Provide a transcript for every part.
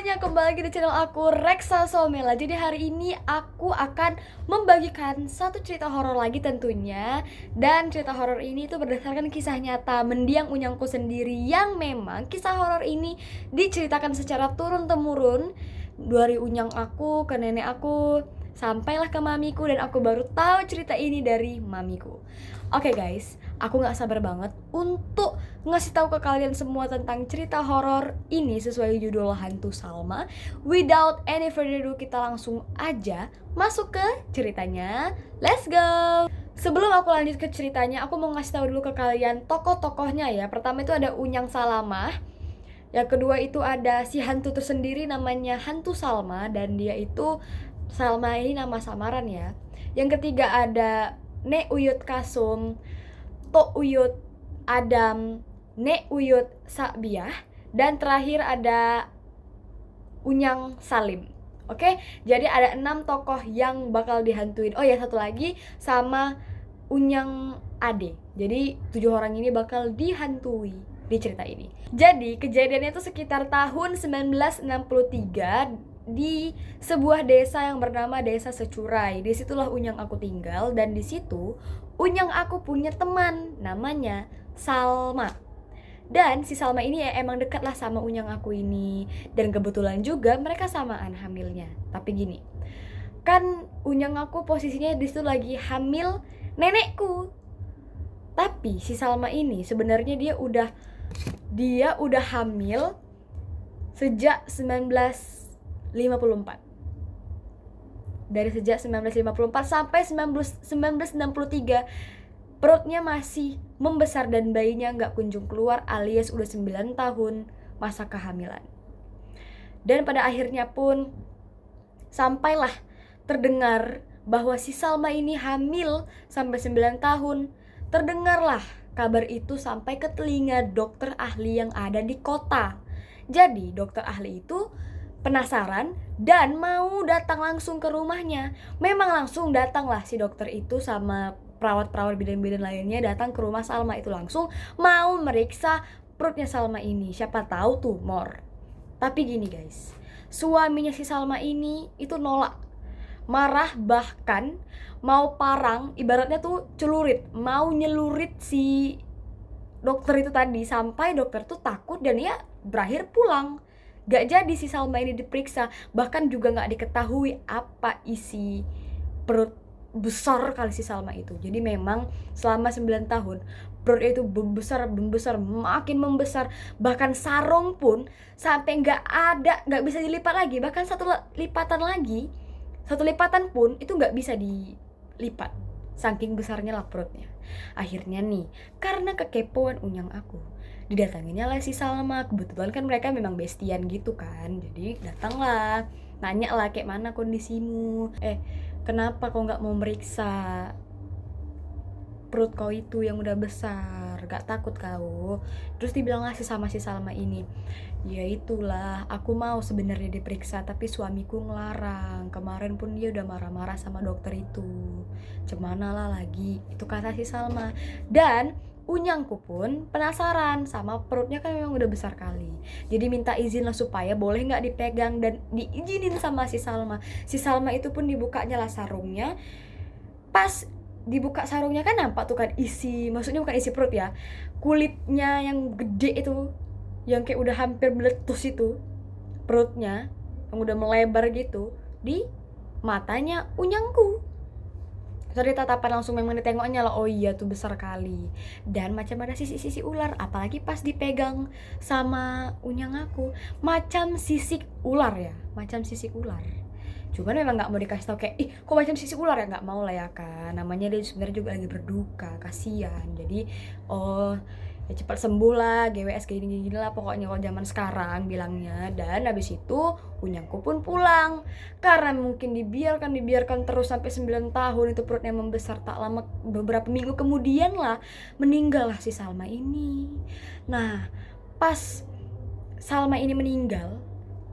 semuanya, kembali lagi di channel aku Reksa Somela. Jadi hari ini aku akan membagikan satu cerita horor lagi tentunya. Dan cerita horor ini tuh berdasarkan kisah nyata mendiang unyangku sendiri, yang memang kisah horor ini diceritakan secara turun-temurun dari unyang aku ke nenek aku, sampailah ke mamiku, dan aku baru tahu cerita ini dari mamiku. Oke guys, aku gak sabar banget untuk ngasih tahu ke kalian semua tentang cerita horor ini sesuai judul Hantu Salma. Without any further ado, kita langsung aja masuk ke ceritanya. Let's go! Sebelum aku lanjut ke ceritanya, aku mau ngasih tahu dulu ke kalian tokoh-tokohnya ya. Pertama itu ada Unyang Salamah. Yang kedua itu ada si hantu tersendiri namanya Hantu Salma, dan dia itu Salma ini nama samaran ya. Yang ketiga ada Nek Uyut Kasum, Tok Uyut Adam, Nek Uyut Sakbiah, dan terakhir ada Unyang Salim. Oke, jadi ada 6 tokoh yang bakal dihantuin. Oh ya, satu lagi sama Unyang Ade. Jadi 7 orang ini bakal dihantui di cerita ini. Jadi kejadiannya itu sekitar tahun 1963 di sebuah desa yang bernama Desa Securai. Disitulah Unyang aku tinggal, dan di situ Unyang aku punya teman namanya Salma. Dan si Salma ini ya emang dekat lah sama Unyang aku ini, dan kebetulan juga mereka samaan hamilnya. Tapi gini, kan Unyang aku posisinya di situ lagi hamil nenekku. Tapi si Salma ini sebenarnya dia udah hamil sejak 1954. Dari sejak 1954 sampai 1963 perutnya masih membesar dan bayinya gak kunjung keluar, alias udah 9 tahun masa kehamilan. Dan pada akhirnya pun sampailah terdengar bahwa si Salma ini hamil sampai 9 tahun. Terdengarlah kabar itu sampai ke telinga dokter ahli yang ada di kota. Jadi dokter ahli itu penasaran dan mau datang langsung ke rumahnya. Memang langsung datanglah si dokter itu sama perawat-perawat bidan-bidan lainnya datang ke rumah Salma itu, langsung mau meriksa perutnya Salma ini. Siapa tahu tumor. Tapi gini guys, suaminya si Salma ini itu nolak, marah, bahkan mau parang, ibaratnya tuh celurit, mau nyelurit si dokter itu tadi, sampai dokter tuh takut dan ya berakhir pulang. Gak jadi si Salma ini diperiksa, bahkan juga gak diketahui apa isi perut besar kali si Salma itu. Jadi memang selama 9 tahun perutnya itu membesar, makin membesar. Bahkan sarung pun sampai gak bisa dilipat lagi. Bahkan satu lipatan pun itu gak bisa dilipat, saking besarnya lah perutnya. Akhirnya nih, karena kekepoan Unyang aku, didatanginnya lah si Salma. Kebetulan kan mereka memang bestian gitu kan. Jadi datanglah, nanya lah kayak mana kondisimu, kenapa kau gak mau meriksa perut kau itu yang udah besar, gak takut kau? Terus dibilang lah sama si Salma ini, ya itulah aku mau sebenarnya diperiksa tapi suamiku ngelarang. Kemarin pun dia udah marah-marah sama dokter itu. Cemana lah lagi, itu kata si Salma. Dan Unyangku pun penasaran sama perutnya, kan memang udah besar kali. Jadi minta izin lah supaya boleh gak dipegang, dan diizinin sama si Salma. Si Salma itu pun dibukanya lah sarungnya. Pas dibuka sarungnya kan nampak tuh kan maksudnya bukan isi perut ya, kulitnya yang gede itu, yang kayak udah hampir meletus itu, perutnya yang udah melebar gitu di matanya Unyangku. Dari tatapan langsung memang ditengoknya lah, oh iya tuh besar kali. Dan macam ada sisik-sisik ular, apalagi pas dipegang sama Unyang aku, macam sisik ular ya, macam sisik ular. Cuman memang gak mau dikasih tau kayak, ih kok macam sisik ular ya, gak mau lah ya kan. Namanya dia sebenarnya juga lagi berduka, kasihan. Jadi oh ya cepat sembuh lah, GWS kayak gini lah pokoknya kalau zaman sekarang bilangnya. Dan habis itu Unyangku pun pulang, karena mungkin dibiarkan terus sampai 9 tahun itu perutnya membesar. Tak lama, beberapa minggu kemudian lah meninggal lah si Salma ini. Nah pas Salma ini meninggal,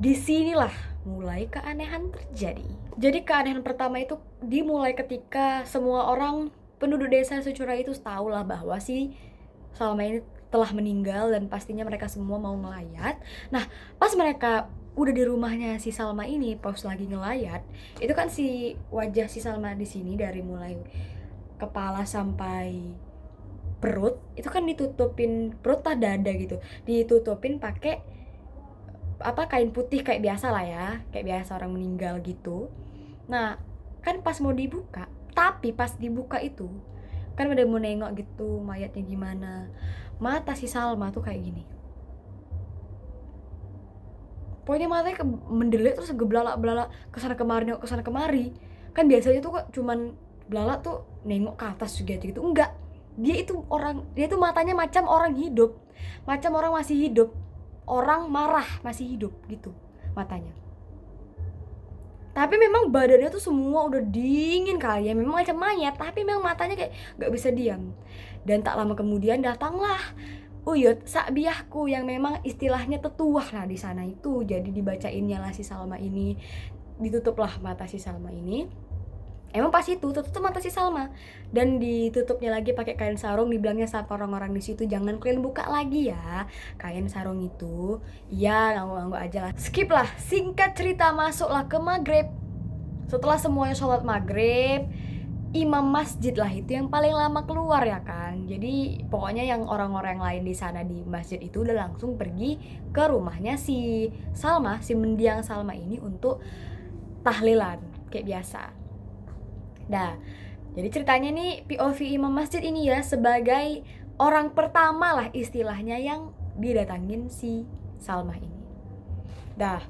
disinilah mulai keanehan terjadi. Jadi keanehan pertama itu dimulai ketika semua orang penduduk desa Securai itu tahu lah bahwa si Salma ini telah meninggal, dan pastinya mereka semua mau ngelayat. Nah pas mereka udah di rumahnya si Salma ini, pas lagi ngelayat, itu kan si wajah si Salma di sini dari mulai kepala sampai perut itu kan ditutupin, perut lah dada gitu, ditutupin pakai kain putih kayak biasa lah ya, kayak biasa orang meninggal gitu. Nah kan pas mau dibuka, tapi pas dibuka itu kan udah mau nengok gitu mayatnya gimana, mata si Salma tuh kayak gini, pokoknya matanya mendelik terus geblala-belala kesana kemari. Kan biasanya tuh kok cuman belala tuh nengok ke atas juga gitu, enggak, dia tuh matanya macam orang hidup, macam orang masih hidup, orang marah masih hidup gitu matanya. Tapi memang badannya tuh semua udah dingin kali ya, memang macam mayat, tapi memang matanya kayak gak bisa diam. Dan tak lama kemudian datanglah Uyut Sakbiahku yang memang istilahnya tetuah lah di sana itu. Jadi dibacainnya lah si Salma ini, ditutuplah mata si Salma ini. Emang pas itu tutup mata si Salma dan ditutupnya lagi pakai kain sarung, dibilangnya sama orang-orang di situ, jangan kalian buka lagi ya kain sarung itu. Iya, nganggu-nganggu aja lah. Skip lah. Singkat cerita, masuklah ke maghrib. Setelah semuanya sholat maghrib, imam masjid lah itu yang paling lama keluar ya kan. Jadi pokoknya yang orang-orang lain di sana di masjid itu udah langsung pergi ke rumahnya si Salma, si mendiang Salma ini untuk tahlilan kayak biasa. Nah, jadi ceritanya nih POV imam masjid ini ya sebagai orang pertama lah istilahnya yang didatangin si Salma ini. Udah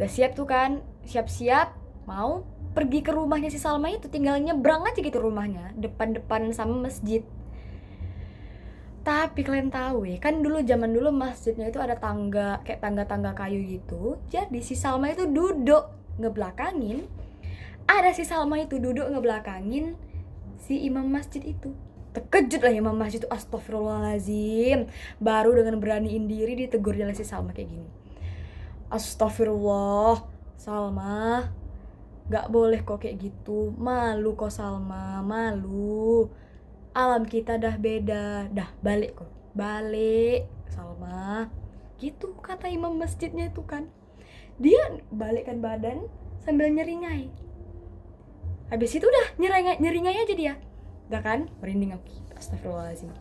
siap tuh kan, siap-siap mau pergi ke rumahnya si Salma itu, tinggal nyebrang aja gitu rumahnya, depan-depan sama masjid. Tapi kalian tahu ya, kan zaman dulu masjidnya itu ada tangga, kayak tangga-tangga kayu gitu. Jadi si Salma itu duduk ngebelakangin, ada si Salma itu duduk ngebelakangin si imam masjid itu. Terkejut lah imam masjid itu, astagfirullahaladzim. Baru dengan beraniin diri ditegur oleh si Salma kayak gini, astagfirullah Salma, gak boleh kok kayak gitu, malu kok Salma, malu, alam kita dah beda, dah balik kok, balik Salma gitu kata imam masjidnya itu kan. Dia balikkan badan sambil nyeringai. Habis itu udah nyeringai aja dia. Udah kan, merinding aku, astagfirullahaladzim.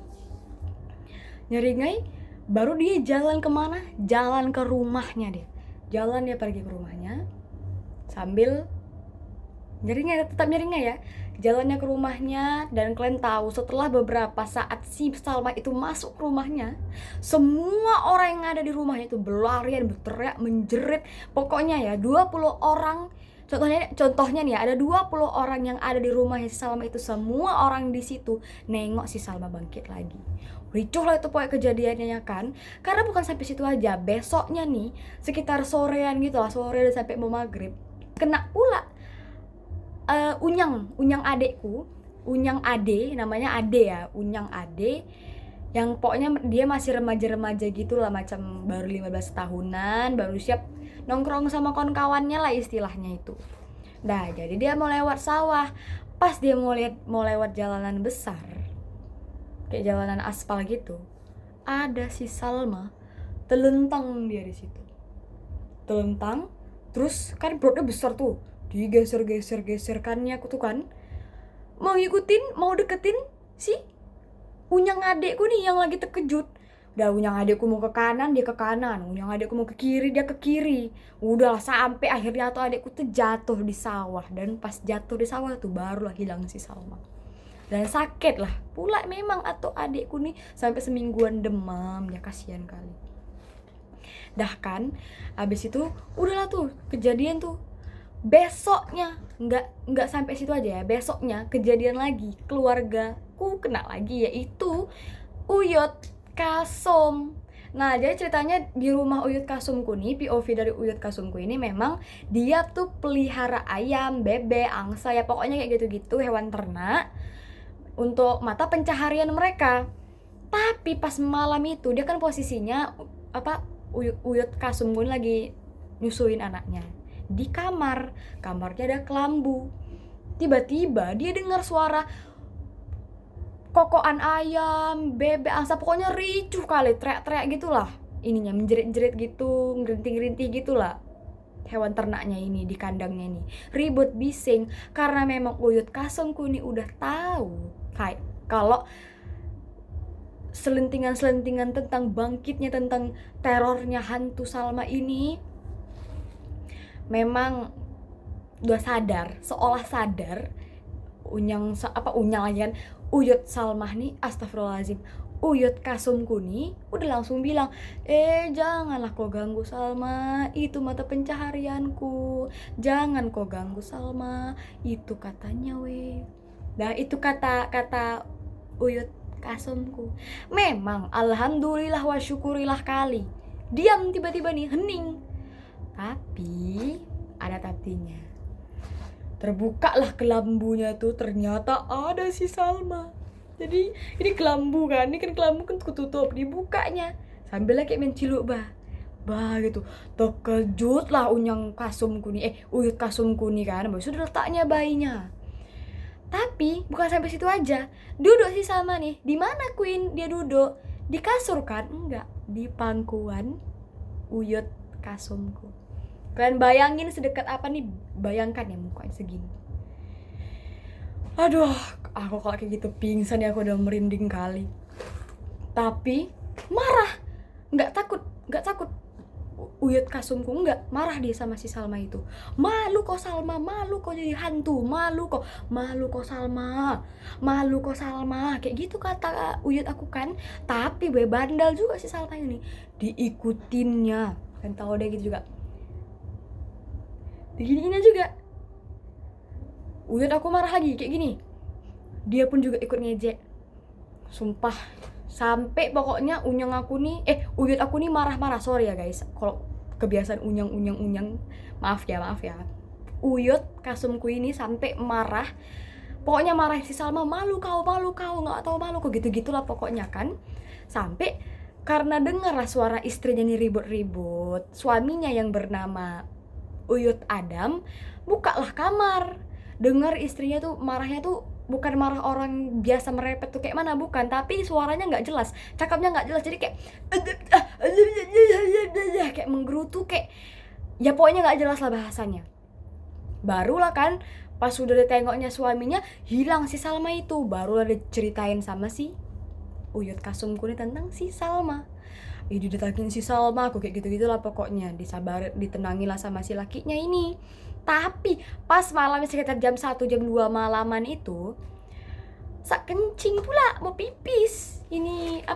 Nyeringai, baru dia jalan kemana? Jalan ke rumahnya dia. Jalan dia pergi ke rumahnya sambil nyeringai, tetap nyeringai ya. Jalannya ke rumahnya, dan kalian tahu setelah beberapa saat si Salma itu masuk ke rumahnya, semua orang yang ada di rumahnya itu berlarian, berteriak, menjerit. Pokoknya ya 20 orang. Contohnya nih ada 20 orang yang ada di rumahnya si Salma itu, semua orang di situ nengok si Salma bangkit lagi. Ricuh lah itu pokoknya kejadiannya ya kan. Karena bukan sampai situ aja, besoknya nih sekitar sorean gitu lah, sore sampai mau maghrib, kena pula Unyang adekku, Unyang ade, namanya ade ya, Unyang ade, yang pokoknya dia masih remaja-remaja gitu lah, macam baru 15 tahunan, baru siap nongkrong sama kawan-kawannya lah istilahnya itu. Nah jadi dia mau lewat sawah, pas dia mau lewat jalanan besar kayak jalanan aspal gitu, ada si Salma telentang dia di situ, telentang. Terus kan perutnya besar tuh, digeser-geser-geserkannya aku tuh kan mau ngikutin, mau deketin si Unyang adekku nih yang lagi terkejut. Udah Unyang adekku mau ke kanan, dia ke kanan, Unyang adekku mau ke kiri, dia ke kiri. Udah sampai akhirnya tuh adekku tuh jatuh di sawah. Dan pas jatuh di sawah tuh barulah hilang si Salma. Dan sakit lah pula memang atau adekku nih, sampai semingguan demam, ya kasihan kali. Dah kan, abis itu udahlah tuh kejadian tuh. Besoknya nggak sampai situ aja ya, besoknya kejadian lagi, keluargaku kena lagi, yaitu Uyut Kasum. Nah jadi ceritanya di rumah Uyut Kasumku nih, POV dari Uyut Kasumku ini memang dia tuh pelihara ayam, bebek, angsa ya pokoknya kayak gitu-gitu, hewan ternak untuk mata pencaharian mereka. Tapi pas malam itu dia kan posisinya Uyut Kasumku lagi nyusuin anaknya di kamarnya ada kelambu. Tiba-tiba dia dengar suara kokokan ayam, bebek, angsa, pokoknya ricuh kali, teriak-teriak gitulah, ininya menjerit-jerit gitu, ngerintih-ngerintih gitulah. hewan ternaknya ini di kandangnya ini ribut bising karena memang Uyut Kasumku ini udah tahu kayak kalau selentingan-selentingan tentang bangkitnya, tentang terornya hantu Salma ini memang udah sadar, seolah sadar. Unyang lagi kan, Uyut Salmah nih, astagfirullahaladzim, Uyut Kasumku nih udah langsung bilang, janganlah kau ganggu Salma, itu mata pencaharianku, jangan kau ganggu Salma, itu katanya weh. Nah itu kata Uyut Kasumku. Memang alhamdulillah wa syukurilah kali, diam tiba-tiba nih, hening. Tapi ada tapinya. Terbukalah kelambunya tuh, ternyata ada si Salma. Jadi ini kelambu kan, ini kan kelambu kan ketutup, dibukanya sambil kayak menciluk bah gitu. Terkejut lah Uyut Kasumku nih kan, baru sudah letaknya bayinya. Tapi bukan sampai situ aja, duduk si Salma nih. Di mana Queen dia duduk? Di kasur kan? Enggak, di pangkuan Uyut Kasumku. Kalian bayangin sedekat apa nih, bayangkan ya mukanya segini. Aduh, aku kalau kayak gitu pingsan ya, aku udah merinding kali. Tapi marah, nggak takut. Uyut Kasumku nggak marah dia sama si Salma itu. Malu kok Salma, malu kok jadi hantu, malu kok Salma, kayak gitu kata Uyut aku kan. Tapi bandel juga si Salma ini, diikutinnya kan, tahu deh gitu juga. Diginiinnya juga. Uyut aku marah lagi kayak gini, dia pun juga ikut ngejek. Sumpah, sampai pokoknya Uyut aku nih marah-marah. Sorry ya guys kalau kebiasaan unyang, maaf ya. Uyut Kasumku ini sampai marah, pokoknya marah si Salma, malu kau, nggak tahu malu kok, gitu-gitulah pokoknya kan. Sampai karena dengar lah suara istrinya nih ribut-ribut, suaminya yang bernama Uyut Adam bukalah kamar. Dengar istrinya tuh marahnya tuh bukan marah orang biasa merepet tuh kayak mana, bukan, tapi suaranya nggak jelas, cakapnya nggak jelas, jadi kayak menggerutu, kayak ya pokoknya nggak jelas lah bahasanya. Barulah kan pas sudah ditengoknya suaminya hilang si Salma itu, barulah diceritain sama si Uyut Kasumku nih tentang si Salma. Didatangin si Salma, aku kayak gitu-gitulah pokoknya, ditenangin lah sama si lakinya ini. Tapi pas malamnya sekitar jam 1 jam 2 malaman itu, sak kencing pula mau pipis. Ini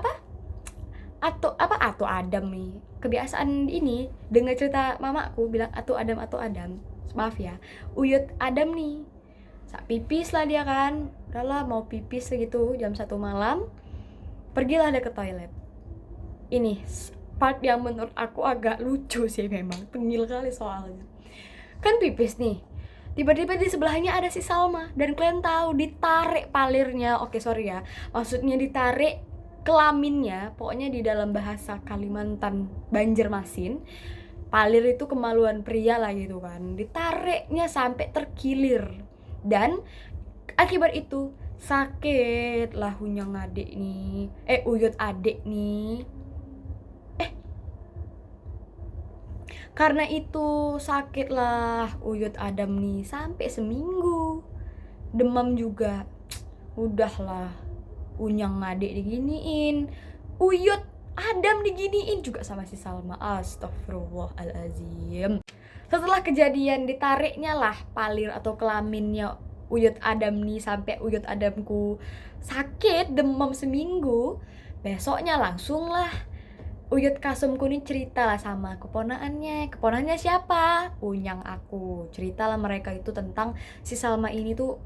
atau Adam nih. Kebiasaan ini dengar cerita mamaku bilang atau Adam. Maaf ya, Uyut Adam nih. Sak pipis lah dia kan. Udahlah mau pipis segitu jam 1 malam. Pergilah dia ke toilet. Ini part yang menurut aku agak lucu sih, memang tengil kali soalnya. Kan pipis nih, tiba-tiba di sebelahnya ada si Salma, dan kalian tahu ditarik palirnya, maksudnya ditarik kelaminnya, pokoknya di dalam bahasa Kalimantan Banjarmasin, palir itu kemaluan pria lah gitu kan, ditariknya sampai terkilir, dan akibat itu sakit lah Uyut adik nih. Karena itu sakitlah Uyut Adam nih sampai seminggu. Demam juga. Udahlah, Unyang adik diginiin, Uyut Adam diginiin juga sama si Salma. Astagfirullahalazim. Setelah kejadian ditariknya lah palir atau kelaminnya Uyut Adam nih sampai Uyut Adamku sakit demam seminggu, besoknya langsung lah Uyut Kasumku nih cerita lah sama keponaannya siapa? Unyang aku. Cerita lah mereka itu tentang si Salma ini tuh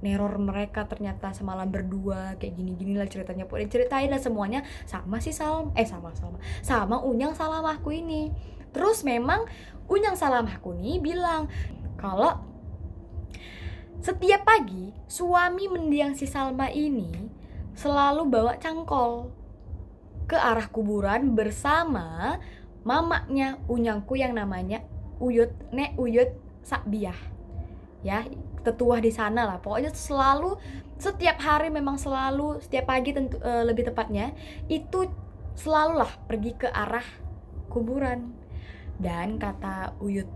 neror mereka ternyata semalam berdua, kayak gini-gini lah ceritanya. Pokoknya ceritain lah semuanya sama si sama Unyang Salamahku ini. Terus memang Unyang Salamahku nih bilang kalau setiap pagi suami mendiang si Salma ini selalu bawa cangkol ke arah kuburan bersama mamanya Unyangku yang namanya Nek Uyut Sakbiah. Ya, tetua di sana lah. Pokoknya selalu setiap hari, memang selalu setiap pagi lebih tepatnya itu selalulah pergi ke arah kuburan. Dan kata Uyut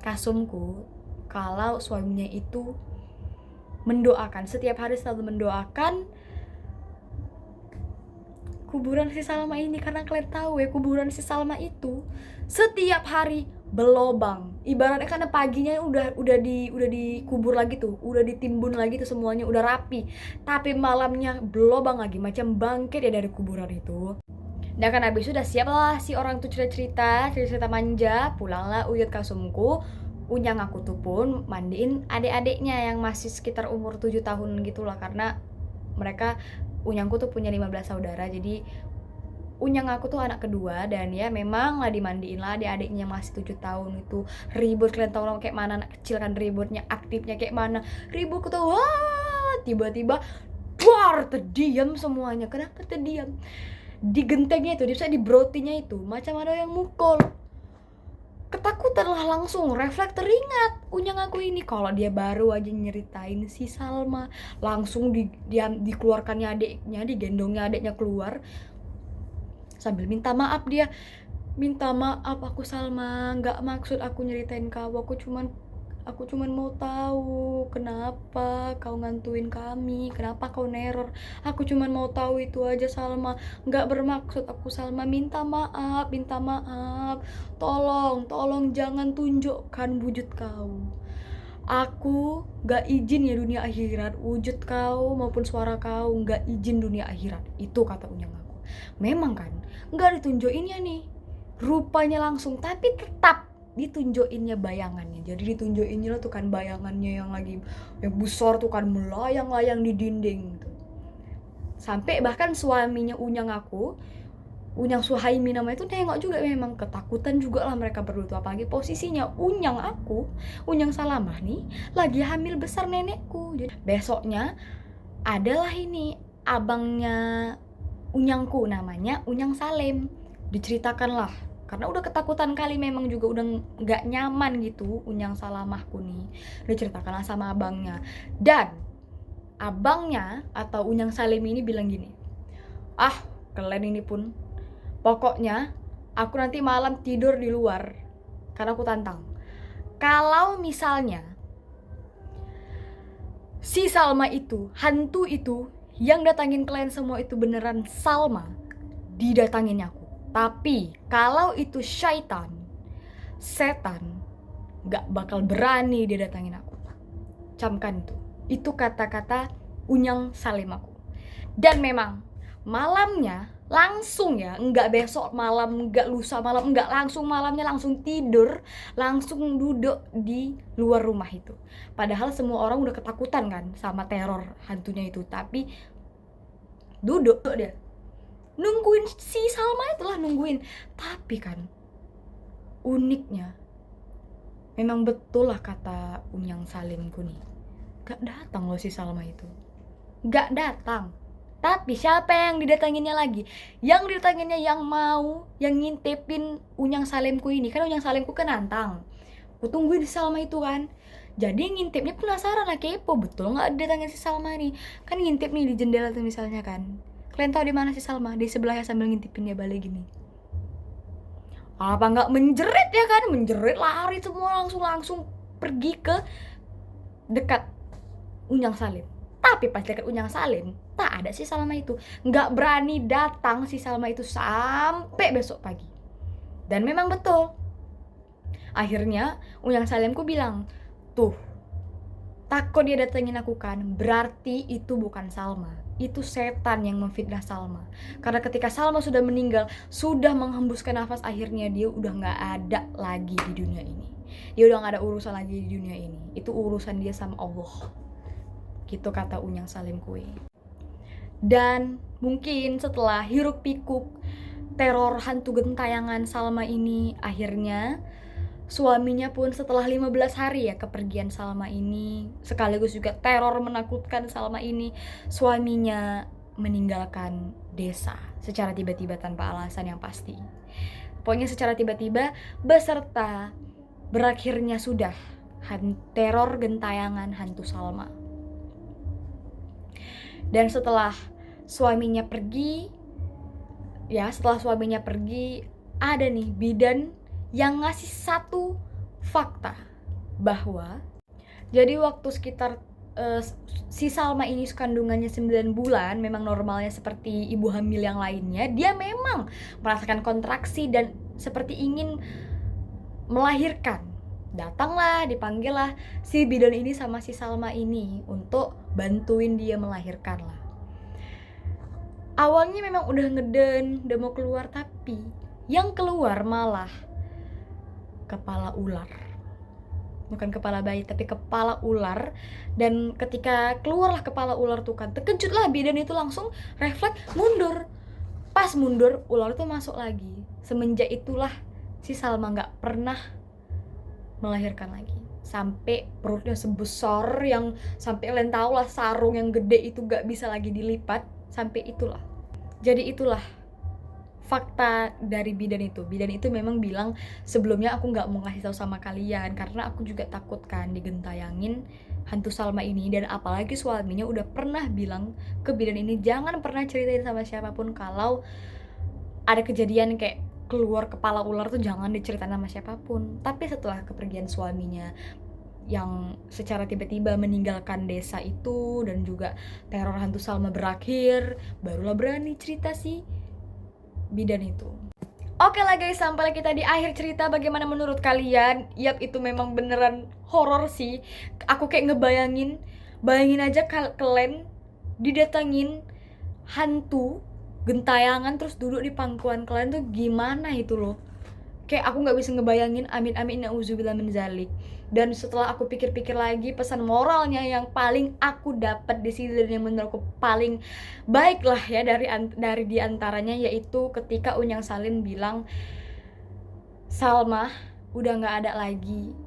kasumku kalau suaminya itu mendoakan, setiap hari selalu mendoakan kuburan si Salma ini. Karena kalian tahu ya, kuburan si Salma itu setiap hari berlobang. Ibaratnya karena paginya udah dikubur lagi tuh, udah ditimbun lagi tuh semuanya, udah rapi. Tapi malamnya berlobang lagi, macam bangkit ya dari kuburan itu. Dan kan habis udah siap lah si orang tuh cerita manja, pulanglah Uyut kasumku. Unyang aku tuh pun mandiin adik-adiknya yang masih sekitar umur 7 tahun gitulah, karena mereka, unyangku tuh punya 15 saudara, jadi unyang aku tuh anak kedua. Dan ya memang lah dimandiin lah adik-adiknya masih 7 tahun itu. Ribut, kalian tau lah kayak mana anak kecil kan ributnya, aktifnya kayak mana. Ribut tuh, wah, tiba-tiba duar, terdiam semuanya. Kenapa terdiam? Di gentengnya itu, bisa di brotinya itu macam ada yang mukul. Ketakutan lah, langsung refleks teringat unyang aku ini kalau dia baru aja nyeritain si Salma, langsung dikeluarkannya adiknya, digendongnya adiknya keluar sambil minta maaf. Dia minta maaf, aku Salma, nggak maksud aku nyeritain kau, aku cuman mau tahu kenapa kau ngantuin kami, kenapa kau neror. Aku cuman mau tahu itu aja Salma, nggak bermaksud aku Salma, minta maaf. Tolong jangan tunjukkan wujud kau. Aku gak izin ya dunia akhirat, wujud kau maupun suara kau gak izin dunia akhirat. Itu kata unyang aku. Memang kan gak ditunjukinnya nih rupanya langsung, tapi tetap ditunjukinnya bayangannya. Jadi ditunjukinnya tuh kan bayangannya yang besar tuh kan melayang-layang di dinding gitu. Sampai bahkan suaminya unyang aku, unyang Suhaimi namanya itu, nengok juga. Memang ketakutan juga lah mereka berdua tuh, apalagi posisinya unyang aku, unyang Salamah nih lagi hamil besar nenekku. Jadi besoknya adalah ini abangnya unyangku, namanya Unyang Salem. Diceritakan lah, karena udah ketakutan kali, memang juga udah gak nyaman gitu unyang Salamahku nih. Diceritakan lah sama abangnya, dan abangnya atau Unyang Salem ini bilang gini, kalian ini pun, pokoknya aku nanti malam tidur di luar, karena aku tantang. Kalau misalnya si Salma itu, hantu itu yang datangin kalian semua itu beneran Salma, didatangin aku. Tapi kalau itu setan, gak bakal berani dia datangin aku. Camkan itu. Itu kata-kata Unyang Salem aku. Dan memang malamnya langsung ya, enggak besok malam, enggak lusa malam, enggak, langsung malamnya langsung tidur, langsung duduk di luar rumah itu. Padahal semua orang udah ketakutan kan sama teror hantunya itu, tapi duduk dia nungguin si Salma itulah, nungguin. Tapi kan uniknya memang betul lah kata Unyang Salemku nih, gak datang loh si Salma itu, gak datang. Tapi siapa yang didatanginnya lagi? Yang didatanginnya yang mau, yang ngintipin Unyang Salemku ini. Kan Unyang Salemku kan nantang, aku tungguin si Salma itu kan. Jadi ngintipnya penasaran lah, kepo, betul gak datangin si Salma nih. Kan ngintip nih di jendela tuh misalnya kan. Kalian tahu di mana si Salma? Di sebelahnya sambil ngintipin dia balik gini. Apa nggak menjerit ya kan? Menjerit, lari semua, langsung pergi ke dekat Unyang Salem. Tapi pas dekat Unyang Salem, tak ada si Salma itu. Nggak berani datang si Salma itu sampai besok pagi. Dan memang betul. Akhirnya Unyang Salemku bilang, tuh, takut dia datengin aku kan, berarti itu bukan Salma, itu setan yang memfitnah Salma. Karena ketika Salma sudah meninggal, sudah menghembuskan nafas, akhirnya dia udah gak ada lagi di dunia ini. Dia udah gak ada urusan lagi di dunia ini. Itu urusan dia sama Allah. Gitu kata Unyang Salem kue. Dan mungkin setelah hiruk pikuk teror hantu gentayangan Salma ini, akhirnya suaminya pun setelah 15 hari ya kepergian Salma ini, sekaligus juga teror menakutkan Salma ini, suaminya meninggalkan desa secara tiba-tiba tanpa alasan yang pasti. Pokoknya secara tiba-tiba, beserta berakhirnya sudah teror gentayangan hantu Salma. Dan setelah suaminya pergi, ada nih bidan yang ngasih satu fakta bahwa jadi waktu sekitar si Salma ini kandungannya 9 bulan, memang normalnya seperti ibu hamil yang lainnya, dia memang merasakan kontraksi dan seperti ingin melahirkan. Datanglah, dipanggillah si bidan ini sama si Salma ini untuk bantuin dia melahirkan lah. Awalnya memang udah ngeden, udah mau keluar, tapi yang keluar malah kepala ular. Bukan kepala bayi, tapi kepala ular. Dan ketika keluarlah kepala ular tuh kan, terkejutlah bidan itu, langsung refleks mundur. Pas mundur, ular itu masuk lagi. Semenjak itulah si Salma gak pernah melahirkan lagi. Sampai perutnya sebesar yang sampai kalian tahu lah, sarung yang gede itu gak bisa lagi dilipat. Sampai itulah. Jadi itulah fakta dari bidan itu. Bidan itu memang bilang, sebelumnya aku gak mau ngasih tahu sama kalian karena aku juga takut kan digentayangin hantu Salma ini. Dan apalagi suaminya udah pernah bilang ke bidan ini, jangan pernah ceritain sama siapapun kalau ada kejadian kayak keluar kepala ular tuh, jangan diceritain sama siapapun. Tapi setelah kepergian suaminya yang secara tiba-tiba meninggalkan desa itu, dan juga teror hantu Salma berakhir, barulah berani cerita sih bidan itu. Oke lah guys, sampailah kita di akhir cerita. Bagaimana menurut kalian? Yap, itu memang beneran horor sih. Aku kayak bayangin aja kalian didatangin hantu gentayangan terus duduk di pangkuan kalian tuh gimana itu loh. Kayak aku gak bisa ngebayangin, amin amin na'udzubillah min zalik. Dan setelah aku pikir-pikir lagi, pesan moralnya yang paling aku dapat di sini dan yang menurut aku paling baik lah ya dari diantaranya, yaitu ketika Unyang Salim bilang Salma udah gak ada lagi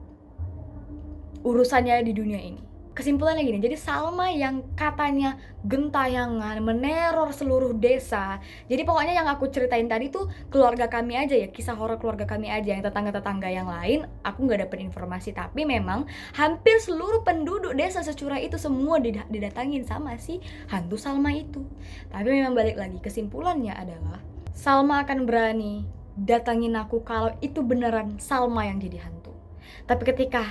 urusannya di dunia ini. Kesimpulannya gini, jadi Salma yang katanya gentayangan meneror seluruh desa. Jadi pokoknya yang aku ceritain tadi tuh keluarga kami aja ya, kisah horor keluarga kami aja. Yang tetangga-tetangga yang lain aku gak dapet informasi. Tapi memang hampir seluruh penduduk desa Securah itu semua didatangin sama si hantu Salma itu. Tapi memang balik lagi, kesimpulannya adalah Salma akan berani datangin aku kalau itu beneran Salma yang jadi hantu. Tapi ketika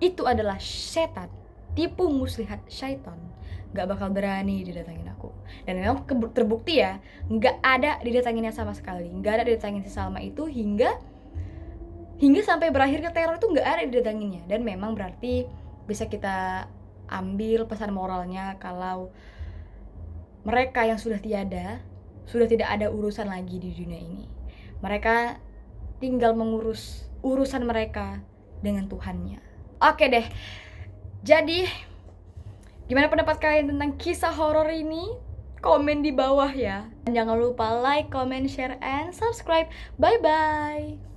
itu adalah setan, tipu muslihat syaitan, gak bakal berani didatangin aku. Dan memang terbukti ya, gak ada didatanginnya sama sekali. Gak ada didatangin si Salma itu hingga sampai berakhir ke teror itu gak ada didatanginnya. Dan memang berarti bisa kita ambil pesan moralnya kalau mereka yang sudah tiada, sudah tidak ada urusan lagi di dunia ini. Mereka tinggal mengurus urusan mereka dengan Tuhannya. Oke deh, jadi gimana pendapat kalian tentang kisah horor ini? Komen di bawah ya. Dan jangan lupa like, comment, share, and subscribe. Bye-bye.